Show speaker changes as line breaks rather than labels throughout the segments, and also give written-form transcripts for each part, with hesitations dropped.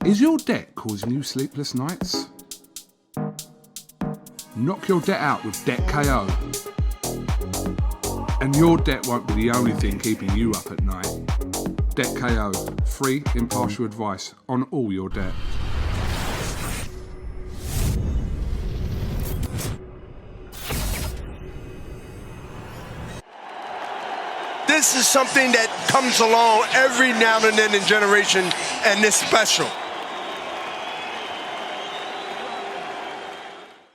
Is your debt causing you sleepless nights? Knock your debt out with Debt KO. And your debt won't be the only thing keeping you up at night. Debt KO. Free, impartial advice on all your debt.
This is something that comes along every now and then in generation, and it's special.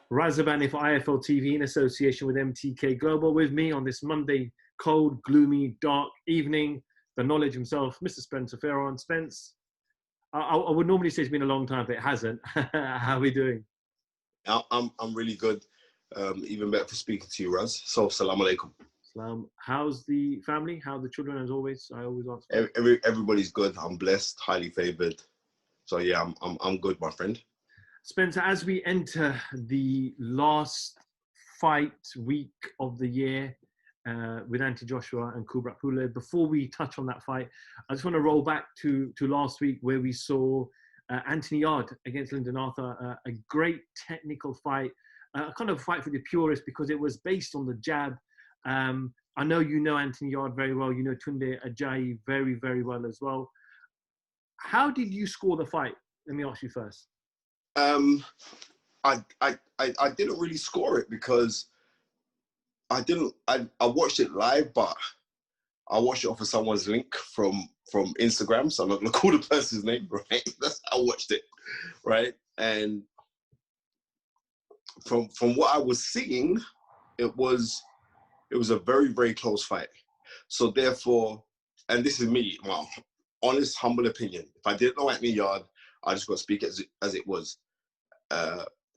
Razabani for IFL TV in association with MTK Global. With me on this Monday, cold, gloomy, dark evening, the knowledge himself, Mr. Spence Fearon. Spence, I would normally say it's been a long time, but it hasn't. How are we doing?
I'm really good. Even better for speaking to you, Raz. So, salam alaikum.
How's the family? How are the children? As always, I always ask.
Everybody's good. I'm blessed, highly favored. So yeah, I'm good, my friend.
Spencer, as we enter the last fight week of the year with Joshua and Kubrat Pulev, before we touch on that fight, I just want to roll back to last week where we saw Anthony Yarde against Lyndon Arthur, a great technical fight, a kind of fight for the purists because it was based on the jab. I know you know Anthony Yarde very well. You know Tunde Ajayi very, very well as well. How did you score the fight? Let me ask you first.
I didn't really score it because I watched it live, but I watched it off of someone's link from Instagram, so I'm not gonna call the person's name, right? That's how I watched it, right? And from what I was seeing, it was a very, very close fight. So therefore, and this is me, my honest, humble opinion. If I didn't know Anthony Yarde, I just got to speak as it was.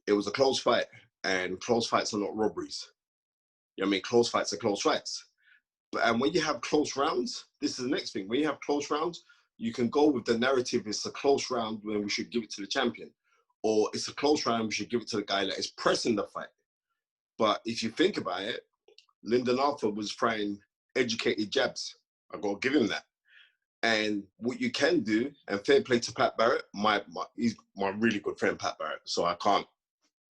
It was a close fight, and close fights are not robberies. You know what I mean? Close fights are close fights. And when you have close rounds, this is the next thing. When you have close rounds, you can go with the narrative, it's a close round when we should give it to the champion. Or it's a close round, we should give it to the guy that is pressing the fight. But if you think about it, Lyndon Arthur was trying educated jabs. I got to give him that. And what you can do, and fair play to Pat Barrett, he's my really good friend, Pat Barrett. So I can't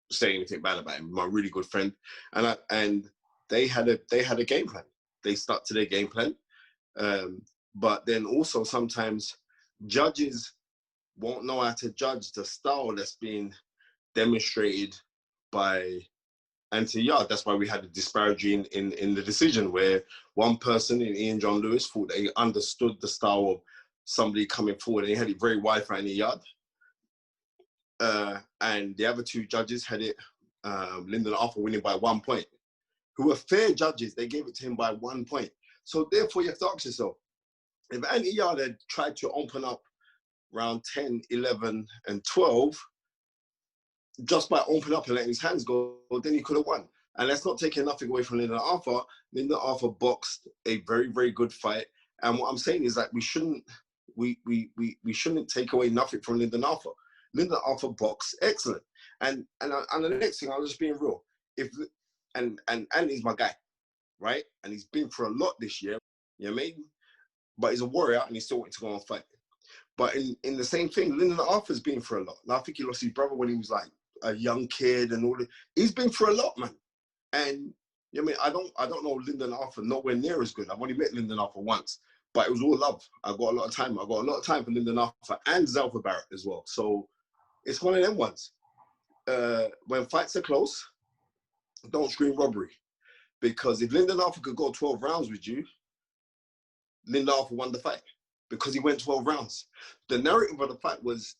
say anything bad about him. My really good friend, and they had a game plan. They stuck to their game plan. But then also sometimes judges won't know how to judge the style that's being demonstrated by Anthony Yarde. That's why we had a disparity in the decision where one person in Ian John Lewis thought they understood the style of somebody coming forward and he had it very wide for Anthony Yarde. And the other two judges had it, Lyndon Arthur winning by 1 point. Who were fair judges, they gave it to him by 1 point. So therefore you have to ask yourself, if Anthony Yarde had tried to open up round 10, 11 and 12, just by opening up and letting his hands go, then he could have won. And that's not taking nothing away from Lyndon Arthur. Lyndon Arthur boxed a very, very good fight. And what I'm saying is that we shouldn't take away nothing from Lyndon Arthur. Lyndon Arthur boxed excellent. And the next thing, I was just being real. And he's my guy, right? And he's been through a lot this year, you know what I mean? But he's a warrior and he's still wanting to go and fight. But in the same thing, Lyndon Arthur's been through a lot. And I think he lost his brother when he was like a young kid and all that. He's been through a lot, man. And you know what I mean? I don't know Lyndon Arthur nowhere near as good. I've only met Lyndon Arthur once, but it was all love. I got a lot of time. I got a lot of time for Lyndon Arthur and Zalfa Barrett as well. So it's one of them ones. When fights are close, don't scream robbery. Because if Lyndon Arthur could go 12 rounds with you, Lyndon Arthur won the fight because he went 12 rounds. The narrative of the fight was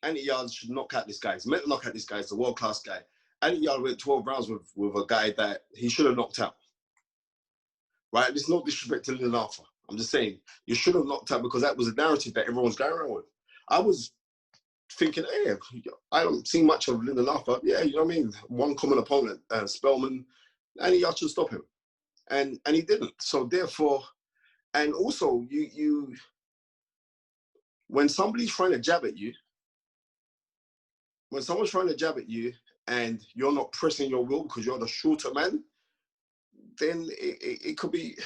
Anthony Yarde should knock out this guy. He's meant to knock out this guy. He's a world-class guy. Anthony Yarde went 12 rounds with a guy that he should have knocked out. Right? There's no disrespect to Lyndon Arthur. I'm just saying, you should have knocked out because that was a narrative that everyone's going around with. I was thinking, hey, I don't see much of Lyndon Arthur. Yeah, you know what I mean? One common opponent, Spellman, Anthony Yarde should stop him. And he didn't. So therefore, and also, you when somebody's trying to jab at you, when someone's trying to jab at you and you're not pressing your will because you're the shorter man, then it could be,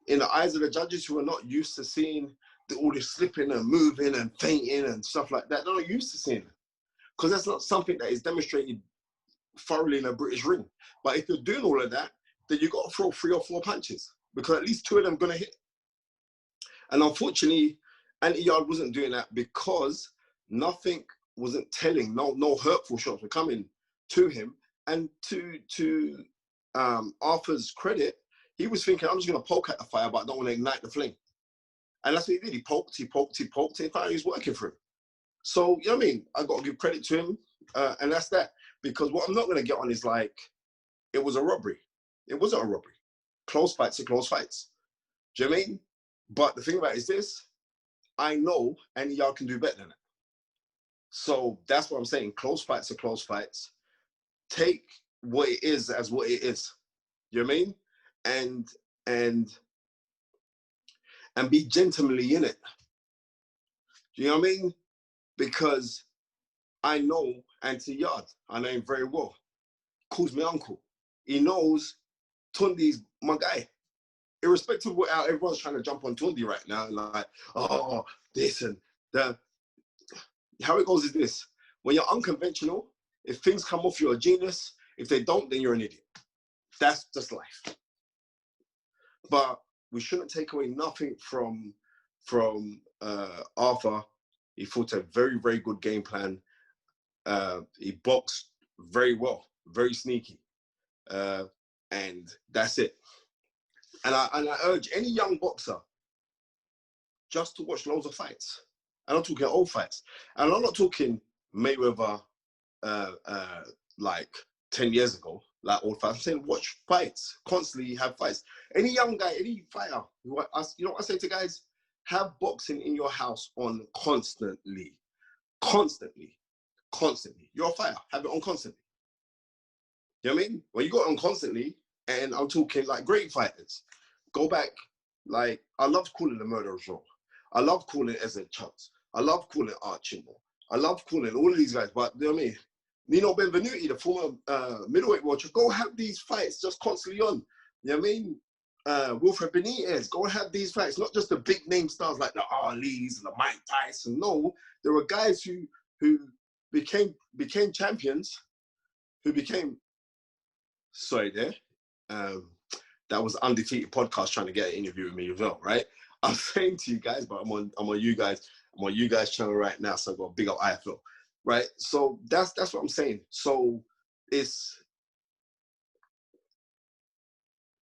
in the eyes of the judges who are not used to seeing all this slipping and moving and fainting and stuff like that. They're not used to seeing it. Because that's not something that is demonstrated thoroughly in a British ring. But if you're doing all of that, then you've got to throw 3 or 4 punches because at least 2 of them are going to hit. And unfortunately, Yarde wasn't doing that because nothing wasn't telling, no hurtful shots were coming to him. And to Arthur's credit, he was thinking, I'm just going to poke at the fire, but I don't want to ignite the flame. And that's what he did. He poked, and finally he was working for him. So, you know what I mean? I got to give credit to him, and that's that. Because what I'm not going to get on is like, it was a robbery. It wasn't a robbery. Close fights are close fights. Do you know what I mean? But the thing about it is this, I know any y'all can do better than that. So that's what I'm saying. Close fights are close fights. Take what it is as what it is. You know what I mean? And be gentlemanly in it. Do you know what I mean? Because I know Auntie Yarde. I know him very well. Calls me uncle. He knows Tundi's my guy. Irrespective of what everyone's trying to jump on Tundi right now, like, oh, this and that. How it goes is this. When you're unconventional, if things come off, you're a genius. If they don't, then you're an idiot. That's just life. But we shouldn't take away nothing from Arthur. He fought a very, very good game plan. He boxed very well, very sneaky. And that's it. And I urge any young boxer just to watch loads of fights. I'm not talking old fights. And I'm not talking Mayweather like 10 years ago, like old fights. I'm saying watch fights, constantly have fights. Any young guy, any fighter, you know what I say to guys? Have boxing in your house on constantly. Constantly. You're a fighter, have it on constantly. You know what I mean? When you got it on constantly, and I'm talking like great fighters, go back, like, I love calling the Murderer's Row. I love calling Ezra Chance. I love calling Archimbo. I love calling all of these guys, but you know what I mean? Nino Benvenuti, the former middleweight watcher, go have these fights just constantly on. You know what I mean? Wilfred Benitez, go have these fights, not just the big name stars like the Ali's and the Mike Tyson. No, there were guys who became champions, who became, sorry there, that was Undefeated Podcast trying to get an interview with me as well, right? I'm saying to you guys, but I'm on you guys channel right now, so I've got a big up IFL, right? So that's what I'm saying. So it's,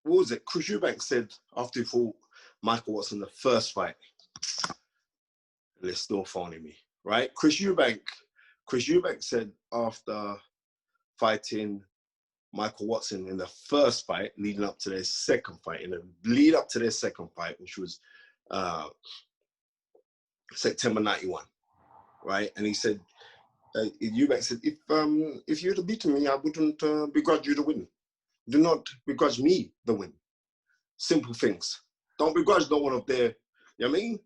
what was it? Chris Eubank said after he fought Michael Watson the first fight, they're still phoning me, right? Chris Eubank said after fighting Michael Watson in the first fight, leading up to their second fight, which was September 91, right? And he said, Eubank said, if you'd have beaten me, I wouldn't begrudge you the win. Do not begrudge me the win. Simple things. Don't begrudge no one up there. You know what I mean?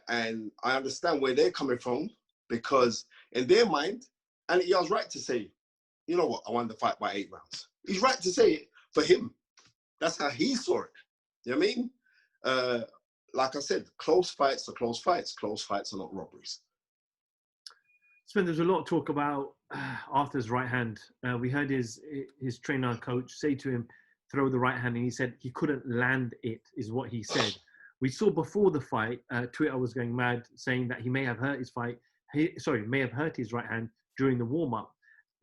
And I understand where they're coming from, because in their mind, and he was right to say, you know what, I won the fight by 8 rounds. He's right to say it for him. That's how he saw it. You know what I mean? Like I said, close fights are close fights. Close fights are not robberies.
Spence, there's a lot of talk about Arthur's right hand. We heard his trainer coach say to him, throw the right hand, and he said he couldn't land it, is what he said. We saw before the fight, Twitter was going mad, saying that he may have hurt his may have hurt his right hand during the warm-up.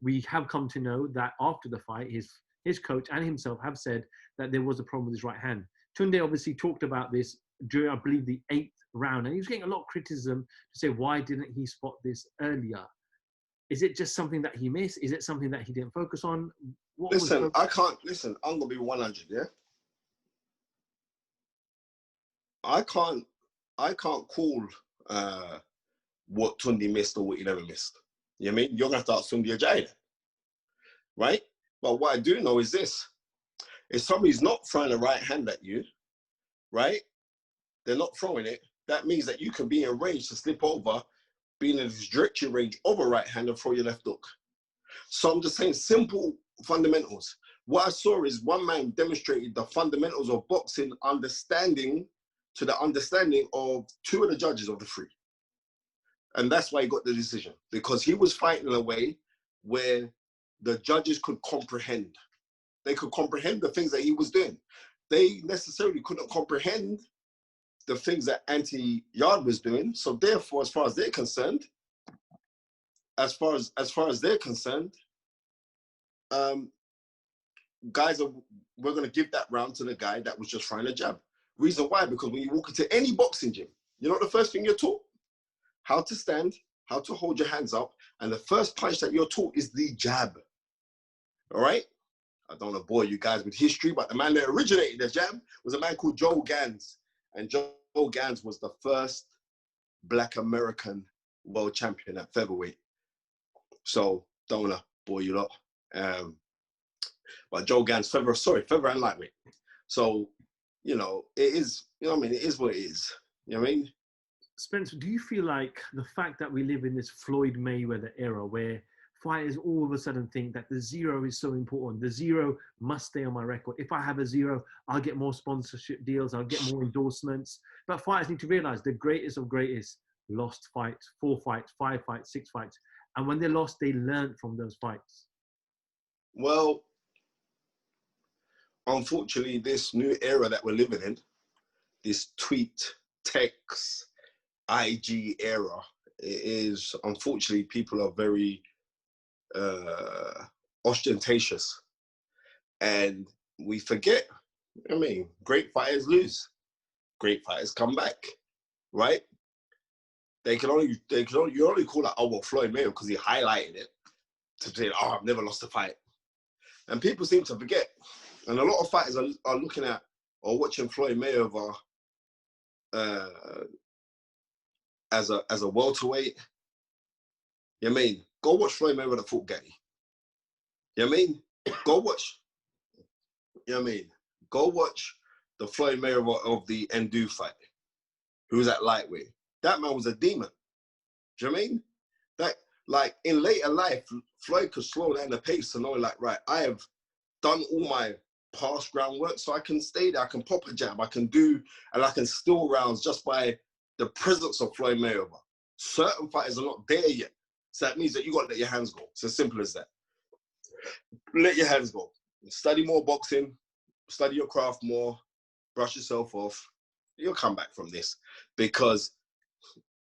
We have come to know that after the fight, his coach and himself have said that there was a problem with his right hand. Tunde obviously talked about this during, I believe, the 8th round, and he was getting a lot of criticism to say, why didn't he spot this earlier? Is it just something that he missed? Is it something that he didn't focus on? I'm going to be 100, yeah?
I can't call what Tundi missed or what he never missed. You know what I mean? You're going to have to ask Tundi or Jade, right? But what I do know is this. If somebody's not throwing a right hand at you, right? They're not throwing it. That means that you can be in range to slip over, be in a trajectory range of a right hand and throw your left hook. So I'm just saying simple fundamentals. What I saw is one man demonstrated the fundamentals of boxing, understanding to the understanding of two of the judges of the three. And that's why he got the decision, because he was fighting in a way where the judges could comprehend. They could comprehend the things that he was doing. They necessarily couldn't comprehend the things that Yarde was doing. So therefore, as far as they're concerned, we're going to give that round to the guy that was just trying to jab. Reason why? Because when you walk into any boxing gym, you know what the first thing you're taught? How to stand, how to hold your hands up, and the first punch that you're taught is the jab. All right? I don't want to bore you guys with history, but the man that originated the jab was a man called Joe Gans. And Joe Gans was the first Black American world champion at featherweight. So don't want to bore you lot. But Joe Gans, feather and lightweight. So, you know, it is, you know what I mean? It is what it is. You know what I mean?
Spence, do you feel like the fact that we live in this Floyd Mayweather era where fighters all of a sudden think that the zero is so important, the zero must stay on my record. If I have a zero, I'll get more sponsorship deals, I'll get more endorsements. But fighters need to realize the greatest of greatest lost fights, 4 fights, 5 fights, 6 fights. And when they lost, they learned from those fights.
Well, unfortunately, this new era that we're living in, this tweet, text, IG era, it is, unfortunately, people are very ostentatious. And we forget, I mean, great fighters lose. Great fighters come back, right? You only call that, oh, well, Floyd Mayweather, because he highlighted it to say, oh, I've never lost a fight. And people seem to forget. And a lot of fighters are looking at or watching Floyd Mayweather as a welterweight. You know what I mean? Go watch Floyd Mayweather fought Getty. You know what I mean? Go watch. You know what I mean? Go watch the Floyd Mayweather of the Ndu fight, who was at lightweight. That man was a demon. Do you know what I mean? That, like, in later life, Floyd could slow down the pace to know, like, right, I have done all my past groundwork, so I can stay there, I can pop a jab, I can do, and I can steal rounds just by the presence of Floyd Mayweather. Certain fighters are not there yet. So that means that you got to let your hands go. It's as simple as that. Let your hands go. Study more boxing, study your craft more, brush yourself off. You'll come back from this, because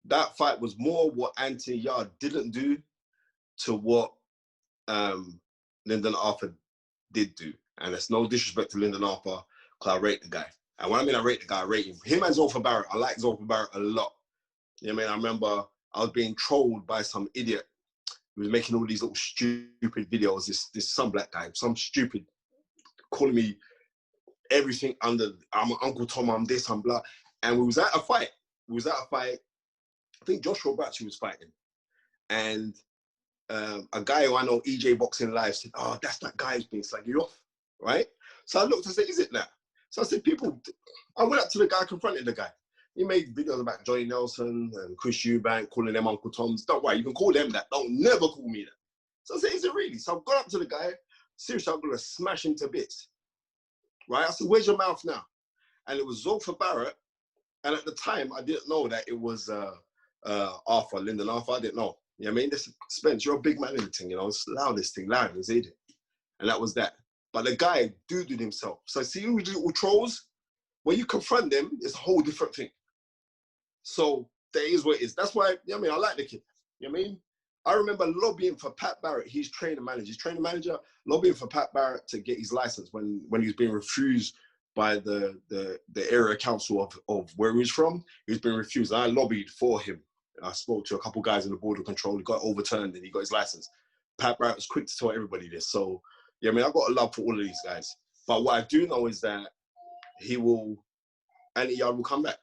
that fight was more what Yarde didn't do to what Lyndon Arthur did do. And it's no disrespect to Lyndon Arthur, because I rate the guy. And when I mean I rate the guy, I rate him. Him and Zolfa Barrett, I like Zolfa Barrett a lot. You know what I mean? I remember I was being trolled by some idiot who was making all these little stupid videos. This some black guy, some stupid, calling me everything under, I'm Uncle Tom, I'm this, I'm blah. And we was at a fight. I think Joshua Bratsky was fighting. And a guy who I know, EJ Boxing Live, said, oh, that's that guy who's being slagged you off, right? So I looked and said, is it that? So I said, I went up to the guy, confronted the guy. He made videos about Johnny Nelson and Chris Eubank, calling them Uncle Toms. Don't worry, you can call them that. Don't never call me that. So I said, is it really? So I've gone up to the guy. Seriously, I'm going to smash him to bits. Right? I said, where's your mouth now? And it was Zolfa Barrett. And at the time, I didn't know that it was Lyndon Arthur. I didn't know. You know what I mean? This, Spence, you're a big man in the thing, you know. It's loud, this thing, loud, is it? And that was that. But the guy doo-dooed himself. So see all these little trolls? When you confront them, it's a whole different thing. So that is what it is. That's why, you know what I mean, I like the kid. You know what I mean? I remember lobbying for Pat Barrett, his trainer manager, lobbying for Pat Barrett to get his license when he was being refused by the area council of where he was from. He was being refused. I lobbied for him. I spoke to a couple guys in the board of control. He got overturned and he got his license. Pat Barrett was quick to tell everybody this. So, yeah, I mean, I've got a love for all of these guys. But what I do know is that Yarde will come back.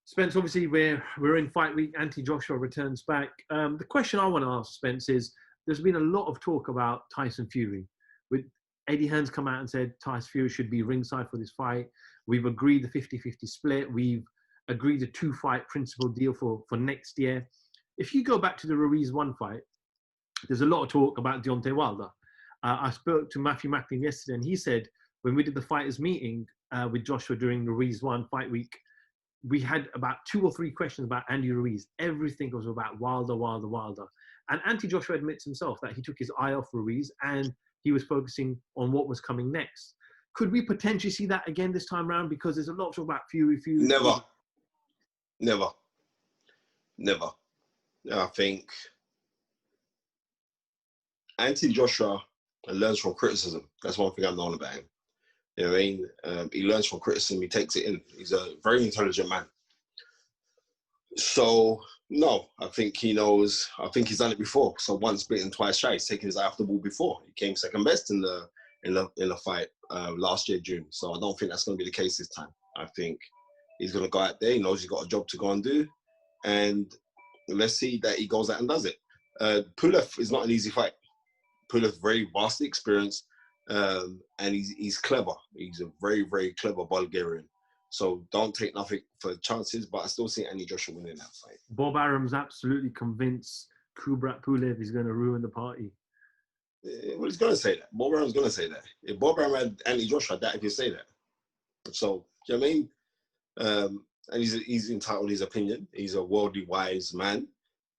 Spence, obviously, we're in fight week. Joshua returns back. The question I want to ask, Spence, is there's been a lot of talk about Tyson Fury. With Eddie Hearn's come out and said Tyson Fury should be ringside for this fight. We've agreed the 50-50 split. We've agreed a 2-fight principal deal for next year. If you go back to the Ruiz 1 fight, there's a lot of talk about Deontay Wilder. I spoke to Matthew Macklin yesterday, and he said when we did the fighters meeting with Joshua during the Ruiz 1 fight week, we had about 2 or 3 questions about Andy Ruiz. Everything was about Wilder. And Anthony Joshua admits himself that he took his eye off Ruiz and he was focusing on what was coming next. Could we potentially see that again this time around? Because there's a lot of talk about Fury.
Never. I think Anthony Joshua learns from criticism. That's one thing I've known about him. You know what I mean? He learns from criticism. He takes it in. He's a very intelligent man. So, no, I think he knows. I think he's done it before. So once bitten, twice shy. He's taken his eye off the ball before. He came second best in the fight last year, June. So I don't think that's going to be the case this time. I think he's going to go out there. He knows he's got a job to go and do. And let's see that he goes out and does it. Pulev is not an easy fight. Pulev very vastly experienced. And he's clever. He's a very, very clever Bulgarian. So don't take nothing for chances, but I still see Andy Joshua winning that fight.
Bob Arum's absolutely convinced Kubrat Pulev is going to ruin the party.
Well, he's going to say that. Bob Arum's going to say that. If Bob Arum had Andy Joshua, that if you say that. So, do you know what I mean? And he's entitled to his opinion. He's a worldly wise man.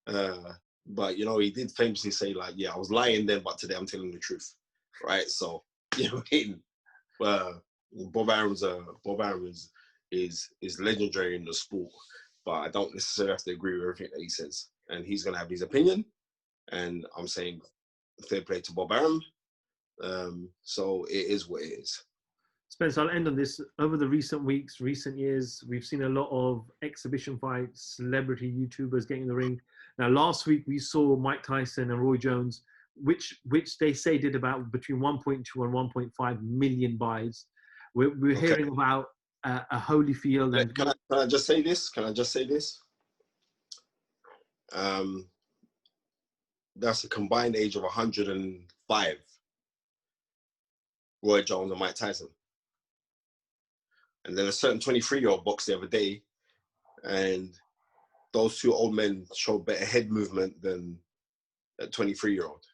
But, you know, he did famously say, like, yeah, I was lying then, but today I'm telling the truth. Right? So, you know what I mean? Bob Arum is legendary in the sport, but I don't necessarily have to agree with everything that he says. And he's going to have his opinion. And I'm saying fair play to Bob Arum. So it is what it is.
Spence, I'll end on this. Over the recent weeks, recent years, we've seen a lot of exhibition fights, celebrity YouTubers getting in the ring. Now, last week we saw Mike Tyson and Roy Jones, which they say did about between 1.2 and 1.5 million buys. We're hearing about a Holyfield. And
can I just say this? That's a combined age of 105. Roy Jones and Mike Tyson. And then a certain 23-year-old boxed the other day, and those 2 old men showed better head movement than a 23-year-old.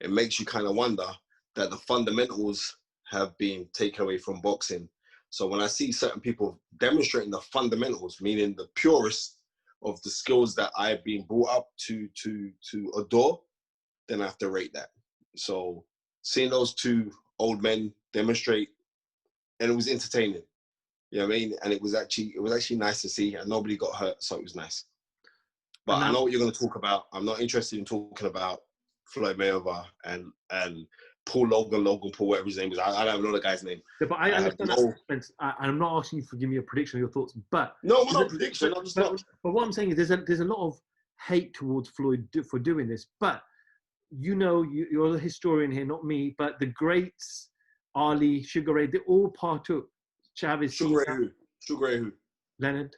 It makes you kind of wonder that the fundamentals have been taken away from boxing. So when I see certain people demonstrating the fundamentals, meaning the purest of the skills that I've been brought up to adore, then I have to rate that. So seeing those 2 old men demonstrate, and it was entertaining. You know what I mean? And it was actually nice to see, and nobody got hurt, so it was nice. But I know what you're going to talk about. I'm not interested in talking about Floyd Mayweather and Logan Paul, whatever his name is. I don't know the guy's name.
Yeah, but I understand that, Spence. I'm not asking you to give me a prediction of your thoughts, but
no, not a prediction.
But what I'm saying is there's a lot of hate towards Floyd for doing this. But you know, you're the historian here, not me. But the greats, Ali, Sugar Ray, they all partook. Chavez,
Sugar Ray who?
Leonard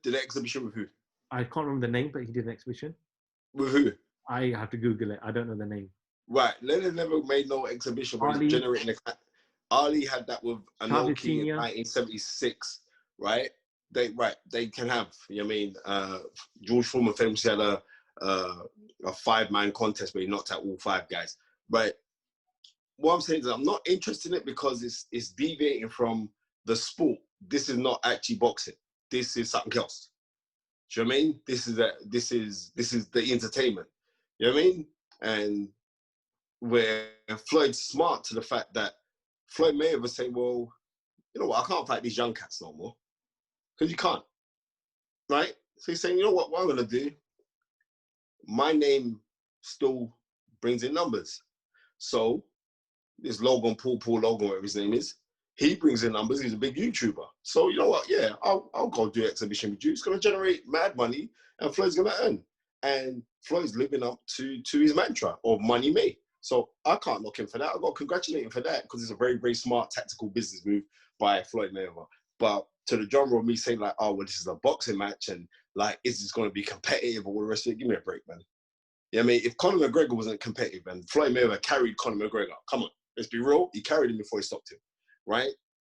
did an exhibition with who?
I can't remember the name, but he did an exhibition.
With who?
I have to Google it. I don't know the name.
Right, Leonard never made no exhibition where he's generating Ali had that with Anoki in 1976, right? They can have, you know what I mean? George Foreman famously had a 5-man contest where he knocked out all 5 guys. But what I'm saying is I'm not interested in it because it's deviating from the sport. This is not actually boxing. This is something else. Do you know what I mean? This is the entertainment. You know what I mean? And where Floyd's smart to the fact that Floyd Mayweather saying, well, you know what, I can't fight these young cats no more. Because you can't. Right? So he's saying, you know what I'm going to do? My name still brings in numbers. So this Logan Paul, whatever his name is, he brings in numbers. He's a big YouTuber. So you know what? Yeah, I'll go do an exhibition with you. It's going to generate mad money and Floyd's going to earn. And Floyd's living up to his mantra of money made. So I can't knock him for that. I've got to congratulate him for that because it's a very, very smart tactical business move by Floyd Mayweather. But to the genre of me saying like, oh, well, this is a boxing match and like, is this going to be competitive or all the rest of it? Give me a break, man. Yeah, I mean, if Conor McGregor wasn't competitive and Floyd Mayweather carried Conor McGregor, come on, let's be real. He carried him before he stopped him, right?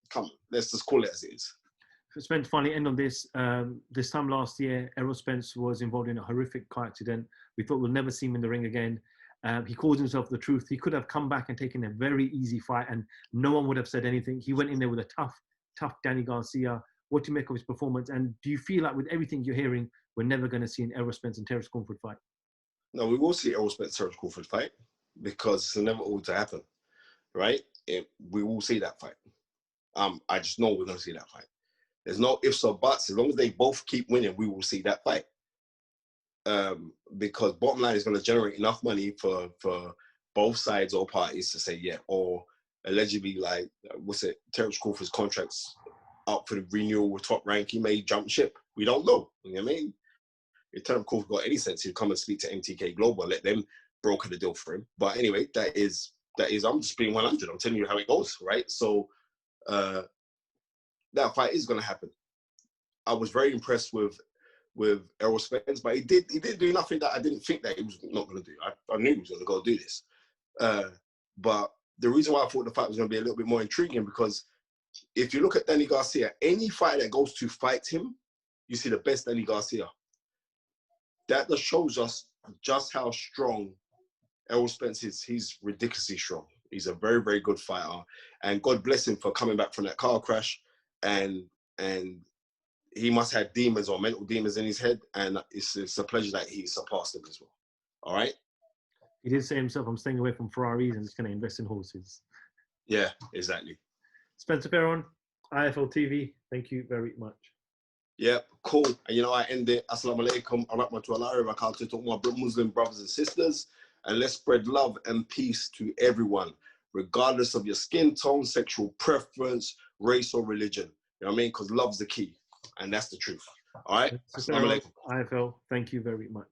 Come on, let's just call it as it is.
Spence, finally end on this. This time last year, Errol Spence was involved in a horrific car accident. We thought we'll never see him in the ring again. He called himself the truth. He could have come back and taken a very easy fight and no one would have said anything. He went in there with a tough Danny Garcia, What do you make of his performance? And do you feel like with everything you're hearing, we're never going to see an Errol Spence and Terence Crawford fight?
No, we will see Errol Spence Terence Crawford fight because it's never all to happen, right? We will see that fight. I just know we're going to see that fight. There's no ifs or buts. As long as they both keep winning, we will see that fight. Because bottom line is going to generate enough money for both sides or parties to say, yeah, or allegedly, like, Terence Crawford's contract's up for the renewal with Top Rank. He may jump ship. We don't know. You know what I mean? If Terence Crawford got any sense, he'd come and speak to MTK Global, let them broker the deal for him. But anyway, that is, I'm just being 100. I'm telling you how it goes, right? So that fight is going to happen. I was very impressed with Errol Spence, but he did do nothing that I didn't think that he was not going to do. I knew he was going to go do this. But the reason why I thought the fight was going to be a little bit more intriguing, because if you look at Danny Garcia, any fight that goes to fight him, you see the best Danny Garcia. That just shows us just how strong Errol Spence is. He's ridiculously strong. He's a very, very good fighter. And God bless him for coming back from that car crash. And he must have demons or mental demons in his head. And it's a pleasure that he surpassed them as well. All right?
He did say himself, I'm staying away from Ferraris and just going to invest in horses.
Yeah, exactly.
Spencer Fearon, IFL TV, thank you very much.
Yeah, cool. And you know, I end it. Assalamu alaikum, rahmatullahi wa barakatuh to all my Muslim brothers and sisters. And let's spread love and peace to everyone, regardless of your skin tone, sexual preference, race, or religion. You know what I mean? Because love's the key. And that's the truth. All right? Assalamu alaikum.
IFL, thank you very much.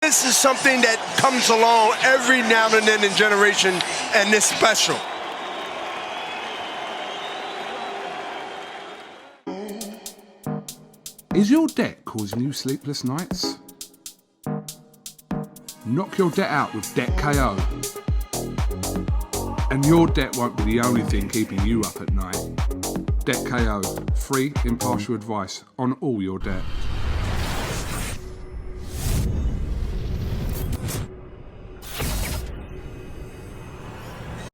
This is something that comes along every now and then in generation, and it's special.
Is your debt causing you sleepless nights? Knock your debt out with Debt KO. And your debt won't be the only thing keeping you up at night. Debt KO, free, impartial advice on all your debt.